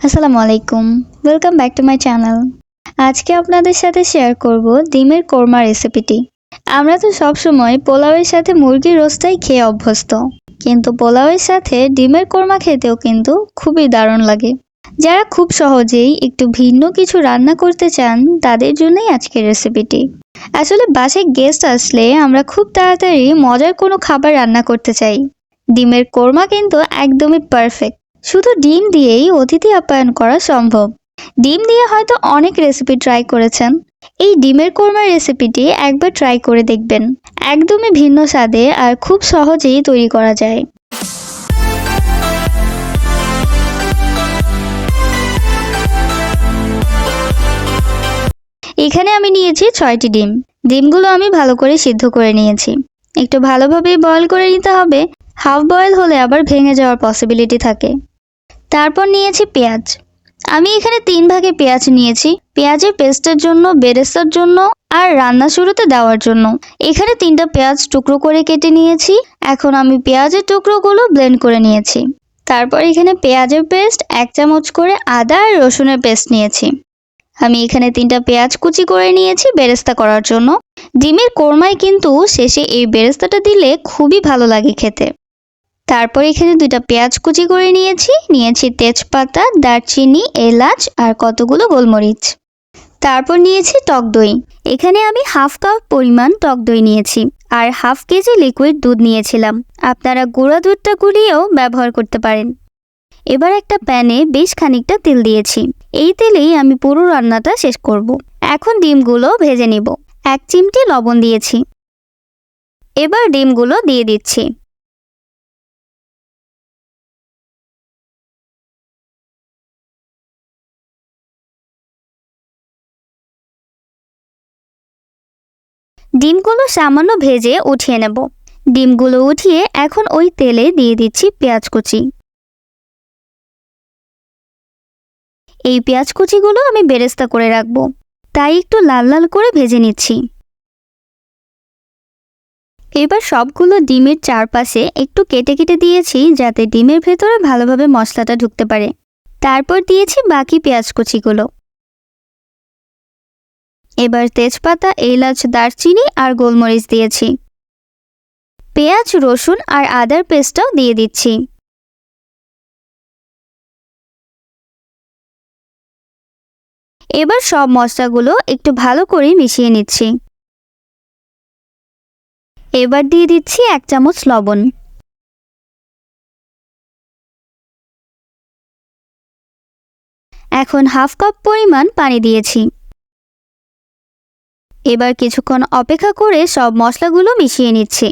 আসসালামু আলাইকুম, welcome back to my channel. আজকে আপনাদের সাথে শেয়ার করব ডিমের কোরমা রেসিপিটি। আমরা তো সবসময় পোলাওয়ের সাথে মুরগির রোস্টটাই খেয়ে অভ্যস্ত, কিন্তু পোলাওয়ের সাথে ডিমের কোরমা খেতেও কিন্তু খুবই দারুণ লাগে। যারা খুব সহজেই একটু ভিন্ন কিছু রান্না করতে চান তাদের জন্যই আজকের রেসিপিটি। আসলে বাসায় গেস্ট আসলে আমরা খুব তাড়াতাড়ি মজার কোনো খাবার রান্না করতে চাই। ডিমের কোরমা কিন্তু একদমই পারফেক্ট। শুধু ডিম দিয়েই অতিথি আপ্যায়ন করা সম্ভব। ডিম দিয়ে হয়তো অনেক রেসিপি ট্রাই করেছেন, এই ডিমের কোরমার রেসিপিটি একবার ট্রাই করে দেখবেন। একদমই ভিন্ন স্বাদে আর খুব সহজেই তৈরি করা যায়। এখানে আমি নিয়েছি 6টি ডিম। ডিমগুলো আমি ভালো করে সিদ্ধ করে নিয়েছি। একটু ভালোভাবে বয়েল করে নিতে হবে, হাফ বয়েল হলে আবার ভেঙে যাওয়ার পসিবিলিটি থাকে। তারপর নিয়েছি পেঁয়াজ। আমি এখানে 3 ভাগে পেঁয়াজ নিয়েছি, পেঁয়াজের পেস্টের জন্য, বেরেস্তার জন্য আর রান্না শুরুতে দেওয়ার জন্য। এখানে 3টা পেঁয়াজ টুকরো করে কেটে নিয়েছি। এখন আমি পেঁয়াজের টুকরোগুলো ব্লেন্ড করে নিয়েছি। তারপর এখানে পেঁয়াজের পেস্ট, 1 চামচ করে আদা আর রসুনের পেস্ট নিয়েছি। আমি এখানে 3টা পেঁয়াজ কুচি করে নিয়েছি বেরেস্তা করার জন্য। ডিমের কোরমায় কিন্তু শেষে এই বেরেস্তাটা দিলে খুবই ভালো লাগে খেতে। তারপর এখানে 2টা পেঁয়াজ কুচি করে নিয়েছি তেজপাতা, দারচিনি, এলাচ আর কতগুলো গোলমরিচ। তারপর নিয়েছি টক দই। এখানে আমি হাফ কাপ পরিমাণ টক দই নিয়েছি আর হাফ কেজি লিকুইড দুধ নিয়েছিলাম। আপনারা গুঁড়া দুধটা গুলিয়েও ব্যবহার করতে পারেন। এবার একটা প্যানে বেশ খানিকটা তেল দিয়েছি। এই তেলেই আমি পুরো রান্নাটা শেষ করব। এখন ডিমগুলো ভেজে নিব। 1 চিমটি লবণ দিয়েছি। এবার ডিমগুলো দিয়ে দিচ্ছি। ডিমগুলো সামান্য ভেজে উঠিয়ে নেব। ডিমগুলো উঠিয়ে এখন ওই তেলে দিয়ে দিচ্ছি পেঁয়াজ কুচি। এই পেঁয়াজ কুচিগুলো আমি বেরেস্তা করে রাখবো, তাই একটু লাল লাল করে ভেজে নিচ্ছি। এবার সবগুলো ডিমের চারপাশে একটু কেটে কেটে দিয়েছি, যাতে ডিমের ভেতরে ভালোভাবে মশলাটা ঢুকতে পারে। তারপর দিয়েছি বাকি পেঁয়াজ কুচিগুলো। এবার তেজপাতা, এলাচ, দারচিনি আর গোলমরিচ দিয়েছি। পেঁয়াজ, রসুন আর আদার পেস্টটাও দিয়ে দিচ্ছি। এবার সব মশলাগুলো একটু ভালো করে মিশিয়ে নিচ্ছি। এবার দিয়ে দিচ্ছি 1 চামচ লবণ। এখন হাফ কাপ পরিমাণ পানি দিয়েছি। এবার কিছুক্ষণ অপেক্ষা করে সব মশলাগুলো মিশিয়ে নিচ্ছি।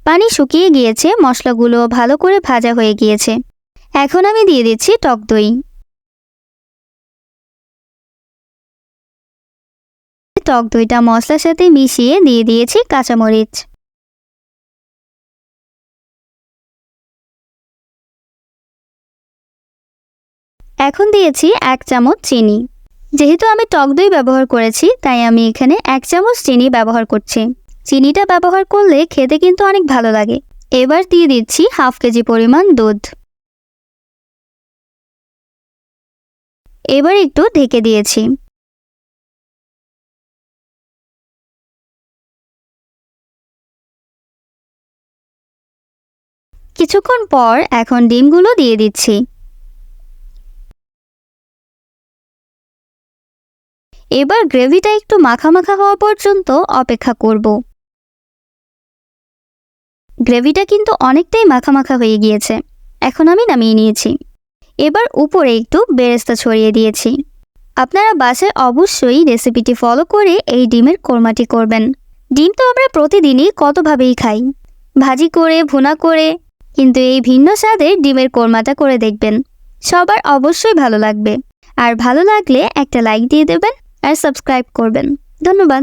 পানি শুকিয়ে গিয়েছে, মশলাগুলো ভালো করে ভাজা হয়ে গিয়েছে। এখন আমি দিয়ে দিচ্ছি টক দই। টক দইটা মশলার সাথে মিশিয়ে দিয়ে দিয়েছি কাঁচামরিচ। এখন দিয়েছি 1 চামচ চিনি। যেহেতু আমি টক দই ব্যবহার করেছি, তাই আমি এখানে 1 চামচ চিনি ব্যবহার করছি। চিনিটা ব্যবহার করলে খেতে কিন্তু অনেক ভালো লাগে। এবার দিয়ে দিচ্ছি হাফ কেজি পরিমাণ দুধ। এবার একটু ঢেকে দিয়েছি। কিছুক্ষণ পর এখন ডিমগুলো দিয়ে দিচ্ছি। এবার গ্রেভিটা একটু মাখা মাখা হওয়া পর্যন্ত অপেক্ষা করব। গ্রেভিটা কিন্তু অনেকটাই মাখা মাখা হয়ে গিয়েছে। এখন আমি নামিয়ে নিয়েছি। এবার উপরে একটু বেরেস্তা ছড়িয়ে দিয়েছি। আপনারা বাসায় অবশ্যই রেসিপিটি ফলো করে এই ডিমের কোরমাটি করবেন। ডিম তো আমরা প্রতিদিনই কতভাবেই খাই, ভাজি করে, ভুনা করে, কিন্তু এই ভিন্ন স্বাদের ডিমের কোরমাটা করে দেখবেন। সবার অবশ্যই ভালো লাগবে। আর ভালো লাগলে একটা লাইক দিয়ে দেবেন আর সাবস্ক্রাইব করবেন। ধন্যবাদ।